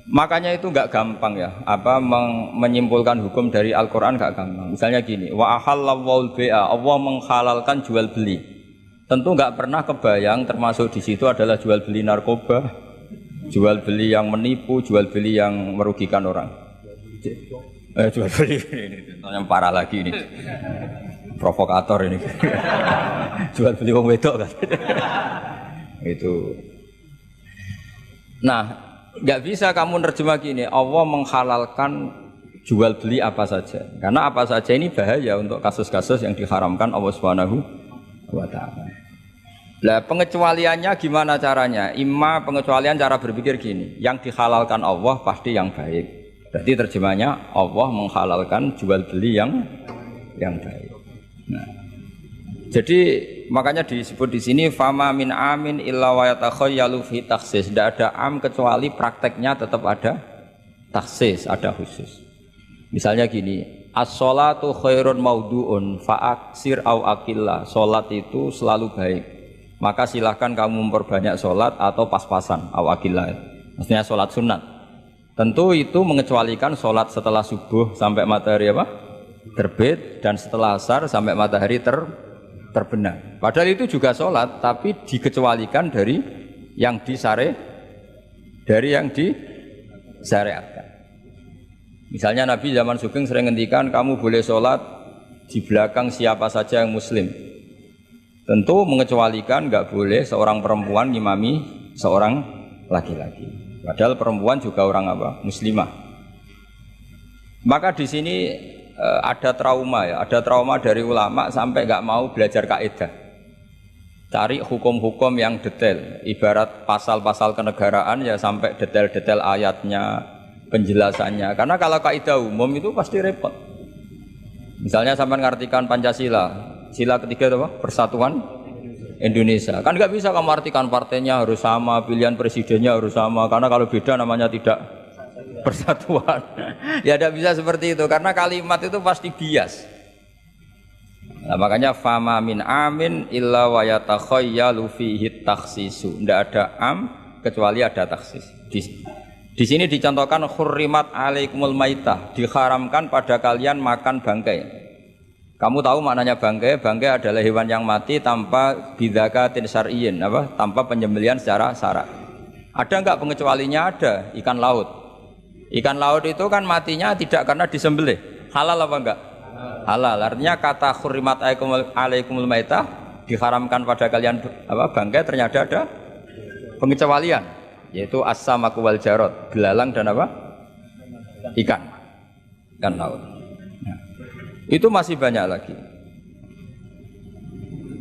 Makanya itu nggak gampang ya, menyimpulkan hukum dari Al-Quran nggak gampang. Misalnya gini, wa ahallallahu al-bai'a, Allah menghalalkan jual beli. Tentu nggak pernah kebayang termasuk di situ adalah jual beli narkoba, jual beli yang menipu, jual beli yang merugikan orang. Jual beli ini yang parah lagi ini, provokator ini. Jual beli wong wedok kan. Itu. Nah, nggak bisa kamu nerjemah gini, Allah menghalalkan jual beli apa saja. Karena apa saja ini bahaya untuk kasus-kasus yang diharamkan Allah Subhanahu wa ta'ala. Lah pengecualiannya gimana caranya? Pengecualian cara berpikir gini, yang dihalalkan Allah pasti yang baik. Berarti terjemahnya Allah menghalalkan jual beli yang baik. Nah, jadi makanya disebut di sini fama min amin illa wa yatakhayyalu fi takhsis. Tidak ada am kecuali prakteknya tetap ada takhsis, ada khusus. Misalnya gini, as-sholatu khairun maudu'un fa'aksir au akillah. Sholat itu selalu baik, maka silahkan kamu memperbanyak sholat atau pas-pasan au akillah. Maksudnya sholat sunat. Tentu itu mengecualikan sholat setelah subuh sampai matahari terbit dan setelah asar sampai matahari terbenam. Padahal itu juga sholat, tapi dikecualikan dari yang disyariatkan. Misalnya Nabi zaman Sugeng sering ngendikan kamu boleh sholat di belakang siapa saja yang muslim. Tentu mengecualikan nggak boleh seorang perempuan ngimami seorang laki-laki. Padahal perempuan juga orang muslimah. Maka di sini ada trauma ya, ada trauma dari ulama sampai nggak mau belajar kaidah, cari hukum-hukum yang detail, ibarat pasal-pasal kenegaraan ya sampai detail-detail ayatnya, penjelasannya. Karena kalau kaidah umum itu pasti repot. Misalnya sampai mengartikan Pancasila, sila ketiga itu Persatuan Indonesia. Kan nggak bisa kamu artikan partainya harus sama, pilihan presidennya harus sama, karena kalau beda namanya tidak persatuan. Ya tidak bisa seperti itu karena kalimat itu pasti bias. Nah, makanya fama min amin illa wa yatakhayyalu fihi takhsisu. Tidak ada am kecuali ada takhsis. Di sini dicontohkan hurrimat alaikumul maitah, diharamkan pada kalian makan bangkai. Kamu tahu maknanya bangkai? Bangkai adalah hewan yang mati tanpa bidzakatin syar'iyyin, tanpa penyembelihan secara syarak. Ada enggak pengecualinya? Ada, ikan laut. Ikan laut itu kan matinya tidak karena disembelih. Halal apa enggak? Halal. Artinya kata hurrimat alaikumul maitah, diharamkan pada kalian bangkai, ternyata ada pengecualian, yaitu as-samaku wal jarad, belalang dan ikan laut. Nah, itu masih banyak lagi.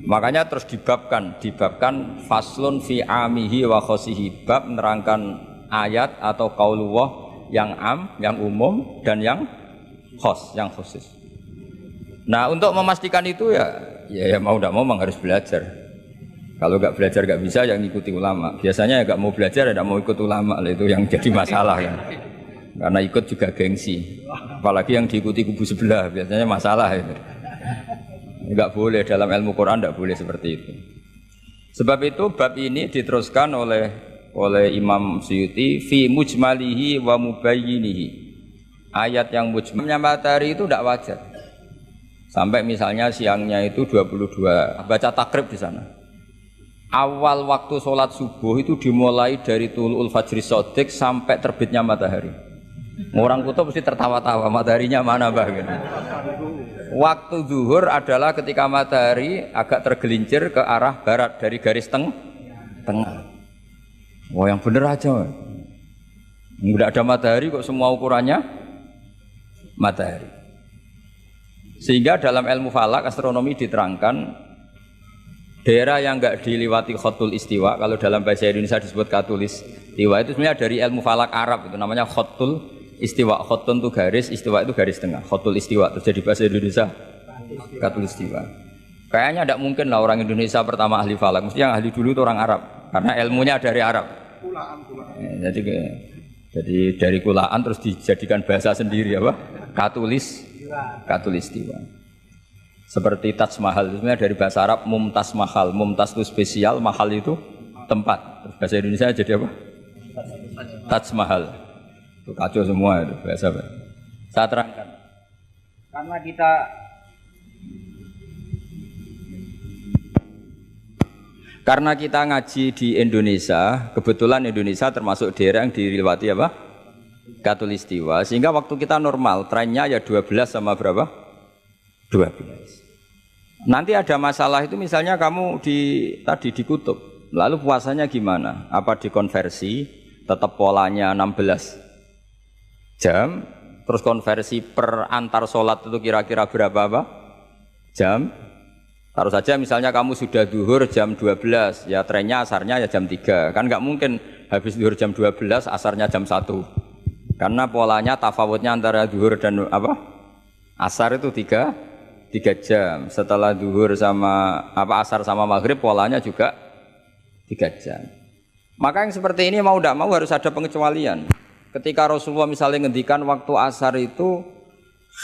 Makanya terus dibabkan faslun fi amihi wa khosihi, bab menerangkan ayat atau qaulullah yang am, yang umum dan yang khos, yang khusus. Nah, untuk memastikan itu ya mau tidak mau memang harus belajar. Kalau nggak belajar nggak bisa yang ngikuti ulama. Biasanya nggak mau belajar nggak mau ikut ulama, itu yang jadi masalah kan. Karena ikut juga gengsi. Apalagi yang diikuti kubu sebelah biasanya masalah itu. Nggak boleh dalam ilmu Quran, nggak boleh seperti itu. Sebab itu bab ini diteruskan oleh Imam Suyuti fi mujmalihi wa mubayyinihi. Ayat yang mujmalnya matahari itu tidak wajar. Sampai misalnya siangnya itu 22, baca takrib di sana. Awal waktu sholat subuh itu dimulai dari tulul fajri shodiq sampai terbitnya matahari. Orang kutub mesti tertawa-tawa, mataharinya mana bah? Waktu zuhur adalah ketika matahari agak tergelincir ke arah barat dari garis tengah. Wah, yang bener aja. Nggak ada matahari kok semua ukurannya matahari. Sehingga dalam ilmu falak astronomi diterangkan daerah yang enggak diliwati khotul istiwa, kalau dalam bahasa Indonesia disebut katul istiwa, itu sebenarnya dari ilmu falak Arab, itu namanya khotul istiwa. Khotun itu garis, istiwa itu garis tengah. Khotul istiwa terus jadi bahasa Indonesia katul istiwa. Kayaknya tidak mungkin lah orang Indonesia pertama ahli falak, mesti yang ahli dulu itu orang Arab, karena ilmunya dari Arab. Jadi dari kulaan terus dijadikan bahasa sendiri katulistiwa. Seperti Taj Mahal itu sebenarnya dari bahasa Arab mumtaz mahal. Mumtaz itu spesial, mahal itu tempat. Terus bahasa Indonesia jadi apa? Taj Mahal. Itu kacau semua itu biasa. Saya terangkan. Karena kita ngaji di Indonesia, kebetulan Indonesia termasuk daerah yang dilewati apa? Katulistiwa, sehingga waktu kita normal, trennya ya 12 sama berapa? 12. Nanti ada masalah itu misalnya kamu tadi di kutub, lalu puasanya gimana? Apa dikonversi, tetap polanya 16 jam, terus konversi per antar sholat itu kira-kira berapa apa? Jam? Taruh saja misalnya kamu sudah duhur jam 12, ya trennya asarnya ya jam 3. Kan nggak mungkin habis duhur jam 12, asarnya jam 1. Karena polanya tafawutnya antara duhur dan apa? Asar itu 3 jam. Setelah duhur sama asar sama maghrib polanya juga 3 jam. Maka yang seperti ini mau tidak mau harus ada pengecualian. Ketika Rasulullah misalnya ngendikan waktu asar itu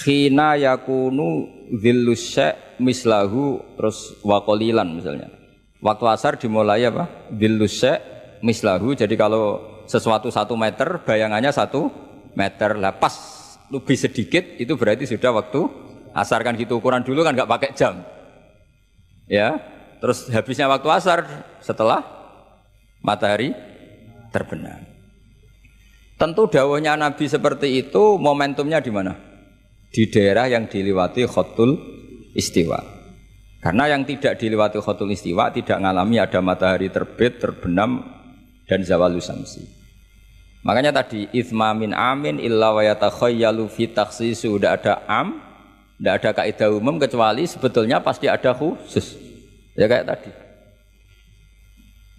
khina yakunu dhillus syai' mislahu terus waqalilan misalnya. Waktu asar dimulai apa? Dhillus syai' mislahu. Jadi kalau sesuatu 1 meter bayangannya 1 meter. Lah pas lebih sedikit itu berarti sudah waktu asar. Kan gitu ukuran dulu kan enggak pakai jam. Ya. Terus habisnya waktu asar setelah matahari terbenam. Tentu dawuhnya Nabi seperti itu momentumnya di mana? Di daerah yang dilewati khotul istiwa. Karena yang tidak dilewati khotul istiwa tidak ngalami ada matahari terbit, terbenam dan zawalus samsi. Makanya tadi itsma min amin illa wa yatakhayyalu fi takhsis, sudah ada am, tidak ada kaidah umum kecuali sebetulnya pasti ada khusus. Ya kayak tadi.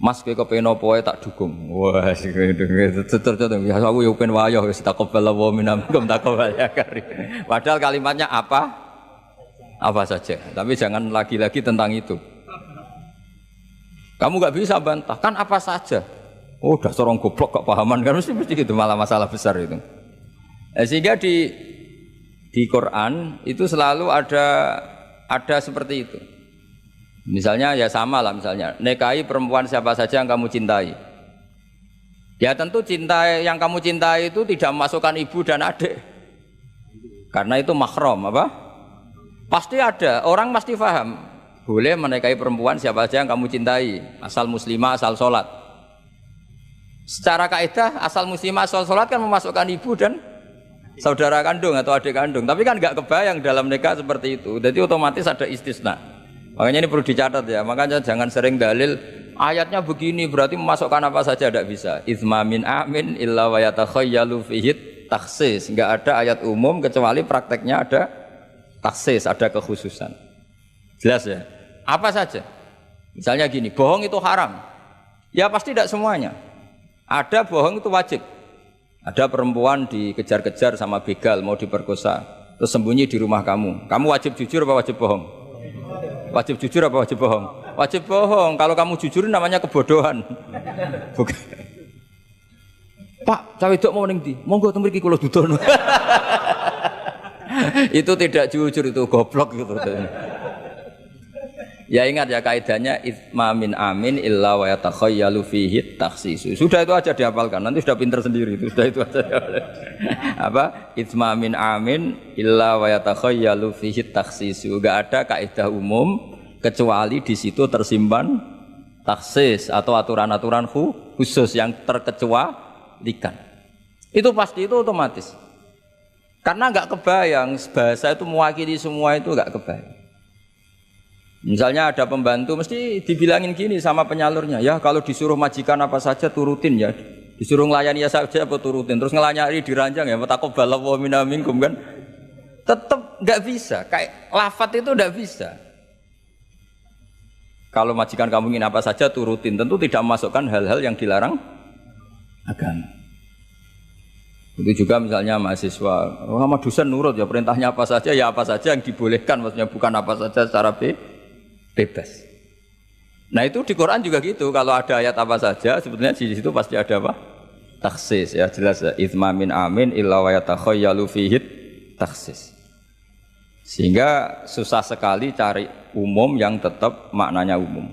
Mas kowe kepen opo ae tak dukung. Wah, tetur ya aku yo pengen wayo wis taqabbal wa minkum taqabbal ya karim. Padahal kalimatnya apa? Apa saja. Tapi jangan lagi-lagi tentang itu. Kamu enggak bisa bantah, kan apa saja. Oh, dasar orang goblok kok pahaman kan mesti gitu, malah masalah besar itu. Sehingga di Quran itu selalu ada seperti itu. Misalnya ya sama lah, misalnya nikahi perempuan siapa saja yang kamu cintai. Ya tentu cinta yang kamu cintai itu tidak memasukkan ibu dan adik. Karena itu mahram apa? Pasti ada, orang pasti paham. Boleh menikahi perempuan siapa saja yang kamu cintai, asal muslimah, asal sholat. Secara kaidah asal muslimah, asal sholat kan memasukkan ibu dan saudara kandung atau adik kandung. Tapi kan nggak kebayang dalam nikah seperti itu. Jadi otomatis ada istisna. Makanya ini perlu dicatat ya, makanya jangan sering dalil ayatnya begini berarti memasukkan apa saja, tidak bisa. Itsma min amin illa wa yatakhayyalu fihi takhsis. Enggak ada ayat umum kecuali prakteknya ada takhsis, ada kekhususan. Jelas ya? Apa saja? Misalnya gini, bohong itu haram. Ya pasti tidak semuanya. Ada bohong itu wajib. Ada perempuan dikejar-kejar sama begal mau diperkosa, terus sembunyi di rumah kamu. Kamu wajib jujur apa wajib bohong? Wajib jujur apa wajib bohong? Wajib bohong. Kalau kamu jujur namanya kebodohan. Bukan. Pak, cawe dok mau ning ndi? Monggo teng mriki kula dudono. Itu tidak jujur, itu goblok gitu. Ya ingat ya kaidahnya itsma min amin illa wa yatakhayyalu fihi takhsis. Sudah itu aja dihafalkan. Nanti sudah pinter sendiri itu. Sudah itu aja. Apa? Itsma min amin illa wa yatakhayyalu fihi takhsis. Enggak ada kaidah umum kecuali di situ tersimpan takhsis atau aturan-aturan khusus yang terkecualikan. Itu pasti, itu otomatis. Karena enggak kebayang bahasa itu mewakili semua, itu enggak kebayang. Misalnya ada pembantu mesti dibilangin gini sama penyalurnya, ya kalau disuruh majikan apa saja turutin ya, disuruh ngelayani ya saja apa turutin, terus ngelanyari diranjang ya taqabbalallahu minna minkum kan, tetap nggak bisa, kayak lafadz itu nggak bisa. Kalau majikan kamu ingin apa saja turutin, tentu tidak memasukkan hal-hal yang dilarang agama. Itu juga misalnya mahasiswa, sama dosen nurut ya perintahnya apa saja ya apa saja yang dibolehkan, maksudnya bukan apa saja secara bebas. Nah itu di Quran juga gitu. Kalau ada ayat apa saja, sebetulnya di situ pasti ada apa? Takhsis ya, jelas ya. Itsma min amin illa wa yatakhayyalu fihi takhsis. Sehingga susah sekali cari umum yang tetap maknanya umum.